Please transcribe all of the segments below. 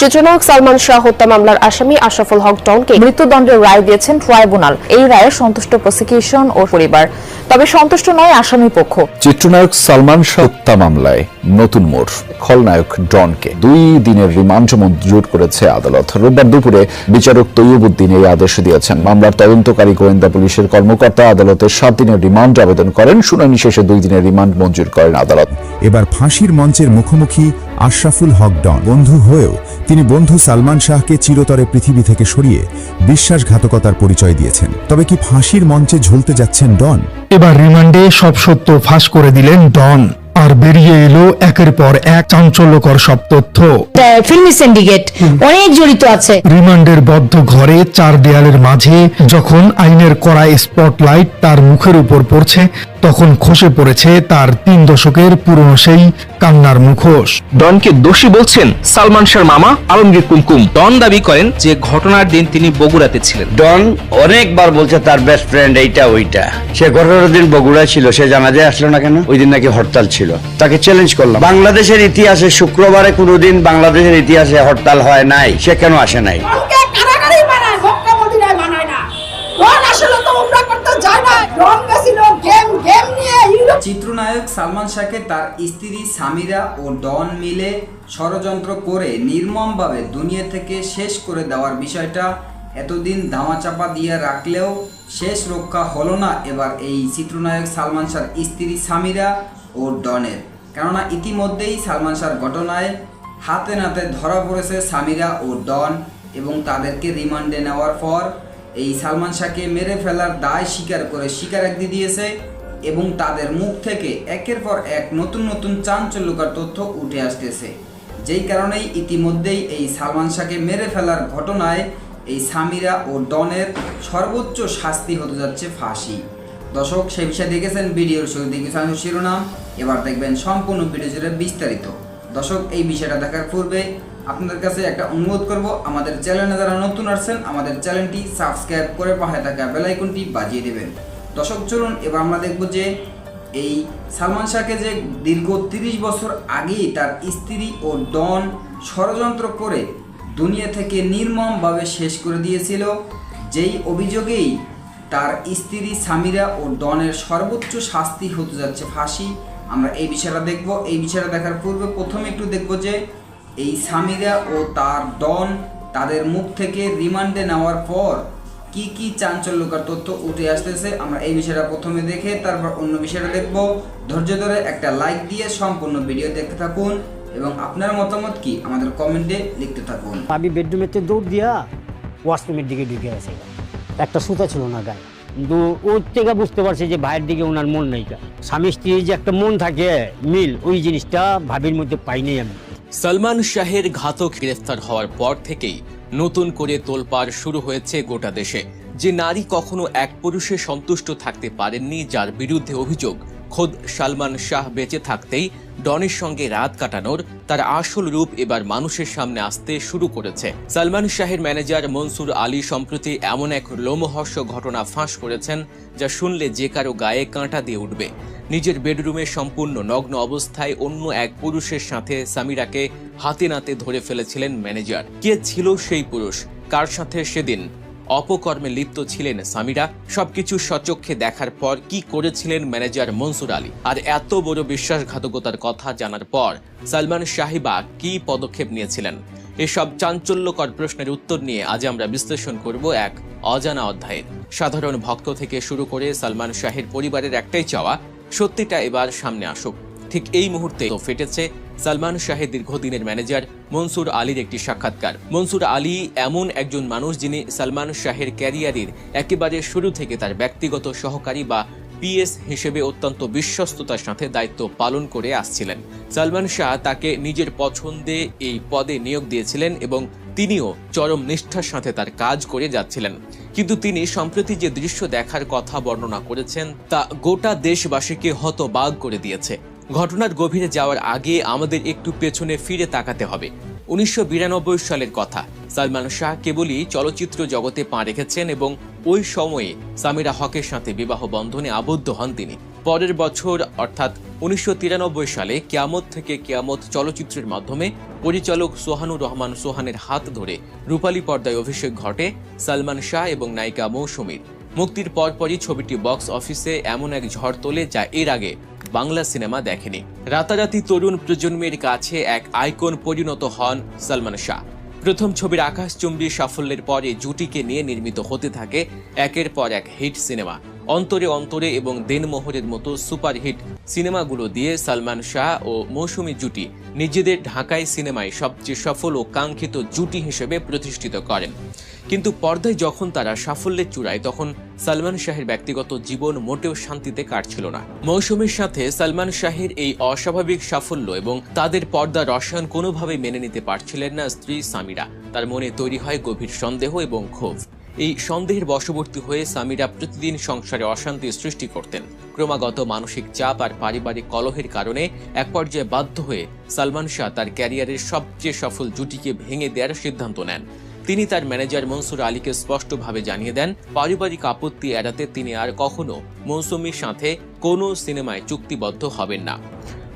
চিত্রনায়ক সালমান শাহ হত্যা মামলার আসামি আশরাফুল হক ডনকে মৃত্যুদণ্ডের রায় দিয়েছেন ট্রাইব্যুনাল। এই রায়ে সন্তুষ্ট প্রসিকিউশন ও পরিবার, তবে সন্তুষ্ট নয় আসামি পক্ষ। চিত্রনায়ক সালমান শাহ হত্যা মামলায় নতুন মোড়, খলনায়ক ডনকে 2 দিনের রিমান্ড মঞ্জুর করেছে আদালত। রোববার দুপুরে বিচারক তৈয়বউদ্দিন এই আদেশ দিয়েছেন। মামলার তদন্তকারী গোয়েন্দা পুলিশের কর্মকর্তা আদালতে 7 দিনের রিমান্ড আবেদন করেন। শুনানি শেষে 2 দিনের রিমান্ড মঞ্জুর করেন আদালত। এবার ফাঁসির মঞ্চের মুখোমুখি আশরাফুল হক ডন। বন্ধু হয়েও তিনি বন্ধু সালমান শাহকে চিরতরে পৃথিবী থেকে সরিয়ে বিশ্বাসঘাতকতার পরিচয় দিয়েছেন। তবে কি ফাঁসির মঞ্চে ঝুলতে যাচ্ছেন ডন? এবার রিমান্ডে সব সত্য ফাঁস করে দিলেন ডন, আর বেরিয়ে এলো একের পর এক চাঞ্চল্যকর সব তথ্য। ফিল্মি সিন্ডিকেট অনেক জড়িত আছে। রিমান্ডের বদ্ধ ঘরে 4 দেয়ালের মাঝে যখন আইনের কড়া স্পটলাইট তার মুখের উপর পড়ছে, তখন খসে পড়েছে তার 3 দশকের পুরনো সেই কান্নার মুখোশ। ডনকে দোষী বলছেন সালমান শাহর মামা আলমগীর কুমকুম। ডন দাবি করেন যে ঘটনার দিন তিনি বগুড়াতে ছিলেন। ডন অনেকবার বলছে তার বেস্ট ফ্রেন্ড এইটা ওইটা। সে ঘটনার দিন বগুড়া ছিল, সে জানাজায় আসলো না কেন? ওই দিন নাকি হরতাল ছিল। তাকে চ্যালেঞ্জ করলাম, বাংলাদেশের ইতিহাসে শুক্রবারে কোনোদিন বাংলাদেশের ইতিহাসে হরতাল হয় নাই, সে কেন আসে নাই? চিত্রনায়ক সালমান শাহকে তার স্ত্রী সামিরা ও ডন মিলে ষড়যন্ত্র করে নির্মমভাবে দুনিয়া থেকে শেষ করে দেওয়ার বিষয়টা এতদিন ধামাচাপা দিয়ে রাখলেও শেষ রক্ষা হলো না এবার এই চিত্রনায়ক সালমান শাহর স্ত্রী সামিরা ও ডনের। কেননা ইতিমধ্যেই সালমান শাহর ঘটনায় হাতে নাতে ধরা পড়েছে সামিরা ও ডন, এবং তাদেরকে রিমান্ডে নেওয়ার পর এই সালমান শাহকে মেরে ফেলার দায় স্বীকার করে স্বীকারোক্তি দিয়েছে, এবং তাদের মুখ থেকে একের পর এক নতুন নতুন চাঞ্চল্যকর তথ্য উঠে আসতেছে, যেই কারণেই ইতিমধ্যেই এই সালমান শাহকে মেরে ফেলার ঘটনায় এই সামিরা ও ডনের সর্বোচ্চ শাস্তি হতে যাচ্ছে ফাঁসি। দর্শক, সেই বিষয়ে দেখেছেন ভিডিওর শুরুতে কিছু শিরোনাম, এবার দেখবেন সম্পূর্ণ ভিডিও জুড়ে বিস্তারিত। দর্শক, এই বিষয়টা দেখার পূর্বে আপনাদের কাছে একটা অনুরোধ করব, আমাদের চ্যানেলে যারা নতুন আসছেন আমাদের চ্যানেলটি সাবস্ক্রাইব করে পাশে থাকা বেল আইকনটি বাজিয়ে দেবেন। দর্শক, চলুন এবার আমরা দেখব যে এই সালমান শাহকে যে দীর্ঘ 30 বছর আগেই তার স্ত্রী ও ডন ষড়যন্ত্র করে দুনিয়া থেকে নির্মমভাবে শেষ করে দিয়েছিল, যেই অভিযোগেই তার স্ত্রী সামিরা ও ডনের সর্বোচ্চ শাস্তি হতে যাচ্ছে ফাঁসি। আমরা এই বিষয়টা দেখব। এই বিষয়টা দেখার পূর্বে প্রথমে একটু দেখব যে এই সামিরা ও তার ডন তাদের মুখ থেকে রিমান্ডে নেওয়ার পর কি কি চাঞ্চল্যকর তথ্য উঠে আসতেছে। আমরা এই বিষয়টা প্রথমে দেখে তারপর অন্য বিষয়টা দেখব। ধৈর্য ধরে একটা লাইক দিয়ে সম্পূর্ণ ভিডিও দেখতে থাকুন এবং আপনার মতামত কি আমাদের কমেন্টে লিখতে থাকুন। আমি বেডরুমেতে দৌড় দিয়া ওয়াশরুমের দিকে ঢুকে গেছে, একটা সুতা ছিল না গায়ে, কিন্তু ওর থেকে বুঝতে পারছি যে ভাইয়ের দিকে ওনার মন নেই। স্বামী স্ত্রীর যে একটা মন থাকে মিল, ওই জিনিসটা ভাবির মধ্যে পাইনি আমি। সালমান শাহের ঘাতক গ্রেফতার হওয়ার পর থেকেই নতুন করে তোলপাড় শুরু হয়েছে গোটা দেশে। যে নারী কখনো এক পুরুষে সন্তুষ্ট থাকতে পারেননি, যার বিরুদ্ধে অভিযোগ খোদ সালমান শাহ বেঁচে থাকতেই ডনের সঙ্গে রাত কাটানোর তার আসল রূপ এবার মানুষের সামনে আসতে শুরু করেছে। সালমান শাহের ম্যানেজার মনসুর আলী সম্প্রতি এমন এক লোমহর্ষ ঘটনা ফাঁস করেছেন যা শুনলে যে কারো গায়ে কাঁটা দিয়ে উঠবে। নিজের বেডরুমে সম্পূর্ণ নগ্ন অবস্থায় অন্য এক পুরুষের সাথে সামিরাকে হাতে নাতে ধরে ফেলেছিলেন ম্যানেজার। কে ছিল সেই পুরুষ, কার সাথে সেদিন অপকর্মে লিপ্ত ছিলেন সামিরা, সবকিছু সচক্ষে দেখার পর কি করেছিলেন ম্যানেজার মনসুর আলী, আর এত বড় বিশ্বাসঘাতকতার কথা জানার পর সালমান শাহিবা কি পদক্ষেপ নিয়েছিলেন, এসব চাঞ্চল্যকর প্রশ্নের উত্তর নিয়ে আজ আমরা বিশ্লেষণ করব এক অজানা অধ্যায়ের। সাধারণ ভক্ত থেকে শুরু করে সালমান শাহের পরিবারের একটাই চাওয়া, সত্যিটা এবার সামনে আসুক। ঠিক এই মুহূর্তে তো ফেটেছে সালমান শাহের দীর্ঘদিনের ম্যানেজার মনসুর আলীর একটি সাক্ষাৎকার। মনসুর আলী এমন একজন মানুষ যিনি সালমান শাহের ক্যারিয়ারের একেবারে শুরু থেকে তার ব্যক্তিগত সহকারী বা পিএস হিসেবে অত্যন্ত বিশ্বস্ততার সাথে দায়িত্ব পালন করে আসছিলেন। সালমান শাহ তাকে নিজের পছন্দে এই পদে নিয়োগ দিয়েছিলেন এবং তিনিও চরম নিষ্ঠার সাথে তার কাজ করে যাচ্ছিলেন। কিন্তু তিনি সম্প্রতি যে দৃশ্য দেখার কথা বর্ণনা করেছেন তা গোটা দেশবাসীকে হতবাক করে দিয়েছে। ঘটনার গভীরে যাওয়ার আগে আমাদের একটু পেছনে ফিরে তাকাতে হবে। 1992 সালের কথা। সালমান শাহ কেবলই চলচ্চিত্র জগতে পা রেখেছেন এবং ওই সময়ে সামিরা হকের সাথে বিবাহ বন্ধনে আবদ্ধ হন তিনি। পরের বছর অর্থাৎ 1993 সালে কিয়ামত থেকে কিয়ামত চলচ্চিত্রের মাধ্যমে পরিচালক সোহানুর রহমান সোহানের হাত ধরে রূপালী পর্দায় অভিষেক ঘটে সালমান শাহ এবং নায়িকা মৌসুমীর। মুক্তির পরপরই ছবিটি বক্স অফিসে এমন এক ঝড় তোলে যা এর আগে বাংলা সিনেমা দেখেনি। রাতারাতি তরুণ প্রজন্মের কাছে এক আইকন পরিণত হন সালমান শাহ। প্রথম ছবির আকাশচুম্বী সাফল্যের পরে জুটিকে নিয়ে নির্মিত হতে থাকে একের পর এক হিট সিনেমা। অন্তরে অন্তরে এবং দেনমোহরের মতো সুপারহিট সিনেমাগুলো দিয়ে সালমান শাহ ও মৌসুমী জুটি নিজেদের ঢাকাই সিনেমায় সবচেয়ে সফল ও কাঙ্ক্ষিত জুটি হিসেবে প্রতিষ্ঠিত করেন। কিন্তু পর্দায় যখন তারা সাফল্যের চূড়ায়, তখন সালমান শাহের ব্যক্তিগত জীবন মোটেও শান্তিতে কাটছিল না। মৌসুমীর সাথে সালমান শাহের এই অস্বাভাবিক সাফল্য এবং তাদের পর্দার রসায়ন কোনোভাবেই মেনে নিতে পারছিলেন না স্ত্রী সামিরা। তার মনে তৈরি হয় গভীর সন্দেহ এবং ক্ষোভ। এই সন্দেহের বশবর্তী হয়ে সামিরা প্রতিদিন সংসারে অশান্তি সৃষ্টি করতেন। ক্রমাগত মানসিক চাপ আর পারিবারিক কলহের কারণে এক পর্যায়ে বাধ্য হয়ে সালমান শাহ তার ক্যারিয়ারের সবচেয়ে সফল জুটিকে ভেঙে দেওয়ার সিদ্ধান্ত নেন। তিনি তার ম্যানেজার মনসুর আলীকে স্পষ্টভাবে জানিয়ে দেন, পারিবারিক আপত্তি এড়াতে তিনি আর কখনো মৌসুমীর সাথে কোনো সিনেমায় চুক্তিবদ্ধ হবেন না।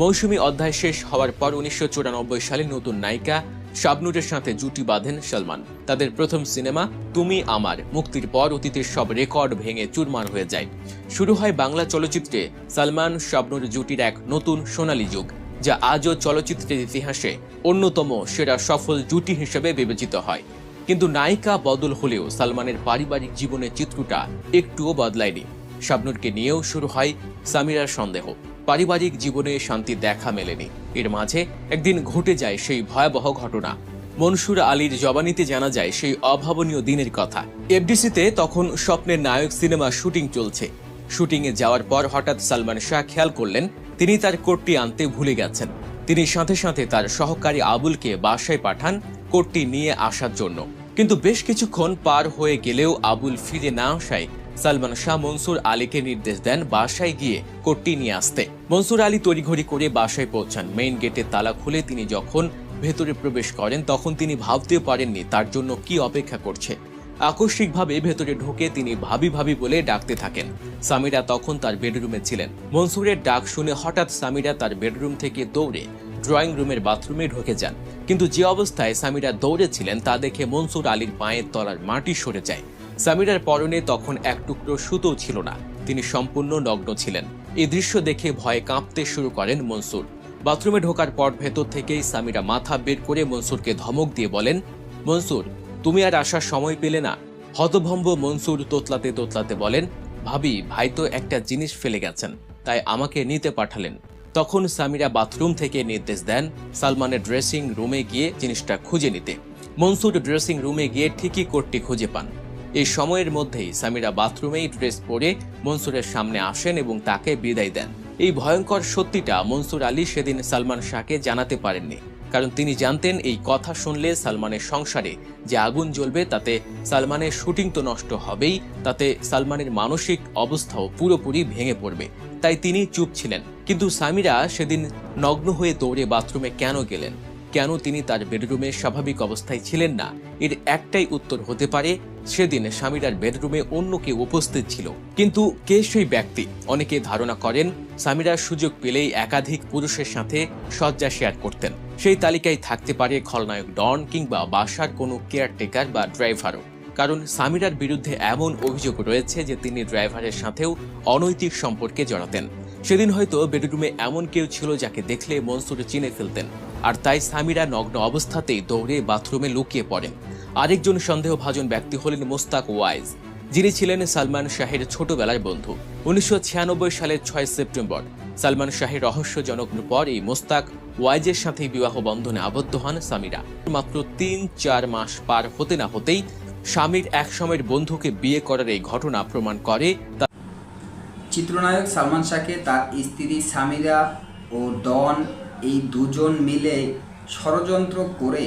মৌসুমী অধ্যায় শেষ হওয়ার পর 1994 সালে নতুন নায়িকা শাবনুরের সাথে জুটি বাঁধেন সালমান। তাদের প্রথম সিনেমা তুমি আমার মুক্তির পর অতীতের সব রেকর্ড ভেঙে চুরমার হয়ে যায়। শুরু হয় বাংলা চলচ্চিত্রে সালমান শাবনুর জুটির এক নতুন সোনালী যুগ, যা আজও চলচ্চিত্রের ইতিহাসে অন্যতম সেরা সফল জুটি হিসেবে বিবেচিত হয়। কিন্তু নায়িকা বদল হলেও সালমানের পারিবারিক জীবনের চিত্রটা একটুও বদলায়নি। শাবনুরকে নিয়েও শুরু হয় সামিরার সন্দেহ। পারিবারিক জীবনে শান্তি দেখা মেলেনি। এর মাঝে একদিন ঘটে যায় সেই ভয়াবহ ঘটনা। মনসুর আলীর জবানিতে জানা যায় সেই অভাবনীয় দিনের কথা। এফডিসিতে তখন স্বপ্নের নায়ক সিনেমা শুটিং চলছে। শুটিংয়ে যাওয়ার পর হঠাৎ সালমান শাহ খেয়াল করলেন তিনি তার কোটটি আনতে ভুলে গেছেন। তিনি সাথে সাথে তার সহকারী আবুলকে বাসায় পাঠান কোটটি নিয়ে আসার জন্য। কিন্তু বেশ কিছুক্ষণ পার হয়ে গেলেও আবুল ফিরে না আসায় সালমান শাহ মনসুর আলীকে নির্দেশ দেন বাসায় গিয়ে কোটটি নিয়ে আসতে। মনসুর আলী তড়িঘড়ি করে বাসায় পৌঁছান। মেইন গেটের তালা খুলে তিনি যখন ভেতরে প্রবেশ করেন, তখন তিনি ভাবতেও পারেননি তার জন্য কি অপেক্ষা করছে। আকস্মিকভাবে ভেতরে ঢুকে তিনি ভাবি ভাবি বলে ডাকতে থাকেন। সামিরা তখন তার বেডরুমে ছিলেন। মনসুরের ডাক শুনে হঠাৎ সামিরা তার বেডরুম থেকে দৌড়ে ড্রয়িং রুমের বাথরুমে ঢুকে যান। কিন্তু যে অবস্থায় সামিরা দৌড়েছিলেন তা দেখে মনসুর আলীর পায়ের তলার মাটি সরে যায়। সামিরার পরনে তখন এক টুকরো সুতো ছিল না, তিনি সম্পূর্ণ নগ্ন ছিলেন। এই দৃশ্য দেখে ভয়ে কাঁপতে শুরু করেন মনসুর। বাথরুমে ঢোকার পর ভেতর থেকেই সামিরা মাথা বের করে মনসুরকে ধমক দিয়ে বলেন, মনসুর তুমি আর আসার সময় পেলে না? হতভম্ব মনসুর তোতলাতে তোতলাতে বলেন, ভাবি ভাই তো একটা জিনিস ফেলে গেছেন, তাই আমাকে নিতে পাঠালেন। তখন সামিরা বাথরুম থেকে নির্দেশ দেন সালমানের ড্রেসিং রুমে গিয়ে জিনিসটা খুঁজে নিতে। মনসুর ড্রেসিং রুমে গিয়ে ঠিকই কোটটি খুঁজে পান। এই সময়ের মধ্যেই সামিরা বাথরুমেই ড্রেস পরে মনসুরের সামনে আসেন এবং তাকে বিদায় দেন। এই ভয়ঙ্কর সত্যিটা মনসুর আলী সেদিন সালমান শাহকে জানাতে পারেননি, কারণ তিনি জানতেন এই কথা শুনলে সালমানের সংসারে যে আগুন জ্বলবে তাতে সালমানের শুটিং তো নষ্ট হবেই, তাতে সালমানের মানসিক অবস্থাও পুরোপুরি ভেঙে পড়বে। তাই তিনি চুপ ছিলেন। কিন্তু সামিরা সেদিন নগ্ন হয়ে দৌড়ে বাথরুমে কেন গেলেন? কেন তিনি তার বেডরুমে স্বাভাবিক অবস্থায় ছিলেন না? এর একটাই উত্তর হতে পারে, সেদিন সামিরার বেডরুমে অন্য কেউ উপস্থিত ছিল। কিন্তু কে সেই ব্যক্তি? অনেকে ধারণা করেন সামিরার সুযোগ পেলেই একাধিক পুরুষের সাথে শয্যা শেয়ার করতেন। সেই তালিকায় থাকতে পারে খলনায়ক ডন কিংবা বাসার কোনো কেয়ারটেকার বা ড্রাইভারও। কারণ সামিরার বিরুদ্ধে এমন অভিযোগ রয়েছে যে তিনি ড্রাইভারের সাথেও অনৈতিক সম্পর্কে জড়াতেন। সেদিন হয়তো বেডরুমে এমন কেউ ছিল যাকে দেখলে মনসুর চিনে ফেলতেন, আর তাই সামিরা নগ্ন অবস্থাতেই দৌড়ে বাথরুমে লুকিয়ে পড়েন। আরেকজন সন্দেহভাজন ব্যক্তি হলেন মোস্তাক ওয়াইজ, যিনি ছিলেন সালমান শাহের ছোটবেলার বন্ধু। 1996 সালের 6 সেপ্টেম্বর সালমান শাহের রহস্যজনক পর এই মোস্তাক ওয়াইজের সাথে বিবাহ বন্ধনে আবদ্ধ হন সামিরা। মাত্র 3-4 মাস পার হতে না হতেই স্বামীর এক সময়ের বন্ধুকে বিয়ে করার এই ঘটনা প্রমাণ করে চিত্রনায়ক সালমান শাহকে তার স্ত্রী সামিরা ও ডন এই দুজন মিলে ষড়যন্ত্র করে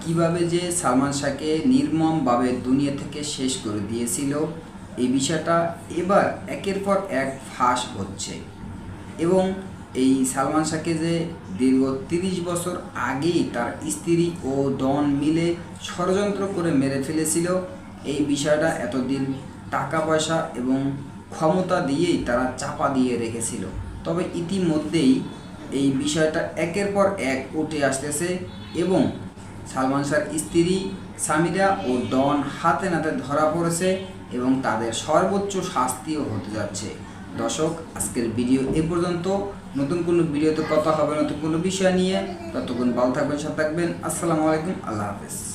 কিভাবে যে সালমান শাহকে নির্মমভাবে দুনিয়া থেকে শেষ করে দিয়েছিল, এই বিষয়টা এবার একের পর এক ফাঁস হচ্ছে। এবং এই সালমান শাহকে যে দীর্ঘ 30 বছর আগেই তার স্ত্রী ও ডন মিলে ষড়যন্ত্র করে মেরে ফেলেছিল, এই বিষয়টা এতদিন টাকা পয়সা এবং ক্ষমতা দিয়েই তারা চাপা দিয়ে রেখেছিল। তবে ইতিমধ্যেই এই বিষয়টা একের পর এক উঠে আসতেছে এবং সালমান শাহর স্ত্রী সামিরা ও ডন হাতে নাতে ধরা পড়েছে এবং তাদের সর্বোচ্চ শাস্তিও হতে যাচ্ছে। দর্শক, আজকের ভিডিও এ পর্যন্ত। নতুন কোনো ভিডিওতে কথা হবে নতুন কোনো বিষয় নিয়ে। ততক্ষণ ভালো থাকবেন, সাথে থাকবেন। আসসালামু আলাইকুম, আল্লাহ হাফেজ।